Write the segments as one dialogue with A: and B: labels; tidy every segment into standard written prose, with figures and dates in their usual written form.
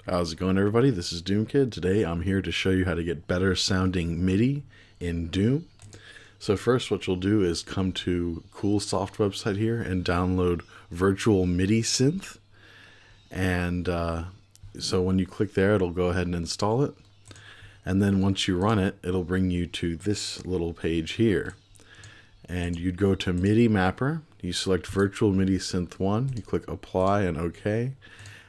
A: How's it going, everybody? This is DoomKid. Today I'm here to show you how to get better sounding MIDI in Doom. So first what you'll do is come to CoolSoft website here and download VirtualMIDISynth. And so when you click there, it'll go ahead and install it. And then once you run it, it'll bring you to this little page here. And you'd go to MIDI Mapper, you select VirtualMIDISynth 1, you click Apply and OK.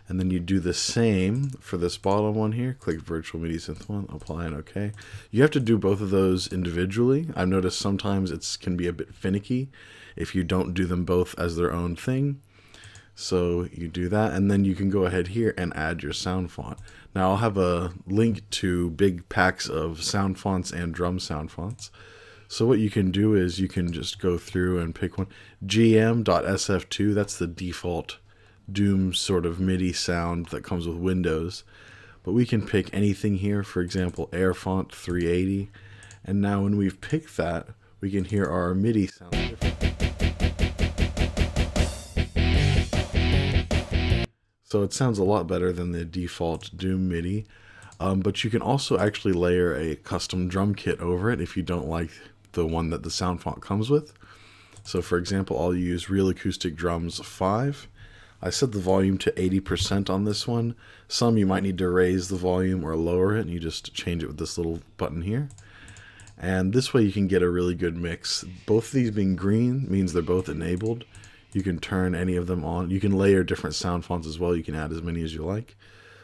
A: And then you do the same for this bottom one here. Click VirtualMIDISynth 1, apply, and OK. You have to do both of those individually. I've noticed sometimes it can be a bit finicky if you don't do them both as their own thing. So you do that, and then you can go ahead here and add your sound font. Now I'll have a link to big packs of sound fonts and drum sound fonts. So what you can do is you can just go through and pick one. gm.sf2, that's the default Doom sort of MIDI sound that comes with Windows, but we can pick anything here, for example Air Font 380, and now when we've picked that we can hear our MIDI sound different. So it sounds a lot better than the default Doom MIDI, but you can also actually layer a custom drum kit over it if you don't like the one that the Soundfont comes with. So for example, I'll use Real Acoustic Drums 5. I set the volume to 80% on this one. Some you might need to raise the volume or lower it, and you just change it with this little button here. And this way you can get a really good mix. Both of these being green means they're both enabled. You can turn any of them on. You can layer different sound fonts as well. You can add as many as you like.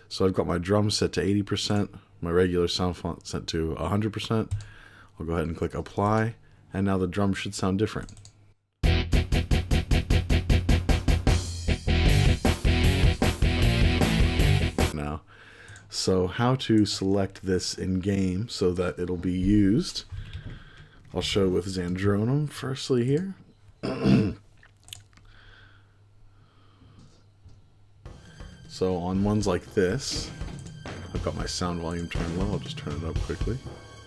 A: So I've got my drums set to 80%, my regular sound font set to 100%. I'll go ahead and click apply, and now the drum should sound different. So how to select this in game so that it'll be used, I'll show with Xandronum firstly here. So on ones like this, I've got my sound volume turned low. I'll just turn it up quickly.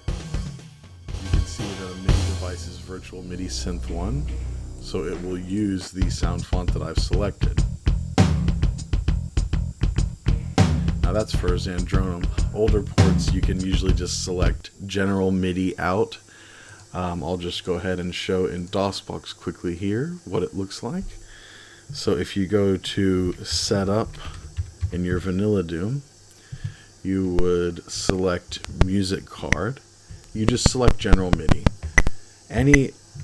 A: You can see the MIDI device is VirtualMIDISynth 1, so it will use the sound font that I've selected. Now that's for Xandronum. Older ports you can usually just select General MIDI out. I'll just go ahead and show in DOSBox quickly here what it looks like. So if you go to Setup in your Vanilla Doom, you would select Music Card. You just select General MIDI.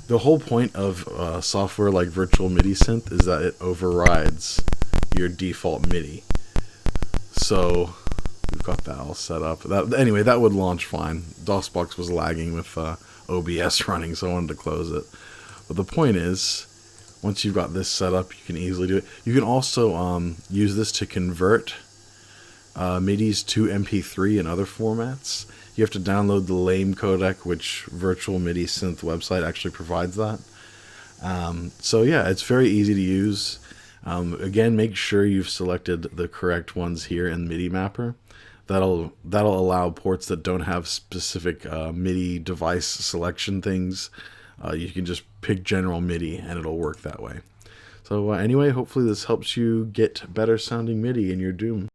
A: The whole point of software like VirtualMIDISynth is that it overrides your default MIDI. So we've got that all set up. Anyway, that would launch fine. DOSBox was lagging with OBS running, so I wanted to close it. But the point is, once you've got this set up, you can easily do it. You can also use this to convert MIDIs to MP3 and other formats. You have to download the LAME codec, which VirtualMIDISynth website actually provides that. So yeah, it's very easy to use. Again, make sure you've selected the correct ones here in MIDI Mapper. That'll allow ports that don't have specific MIDI device selection things. You can just pick General MIDI and it'll work that way. So anyway, hopefully this helps you get better sounding MIDI in your Doom.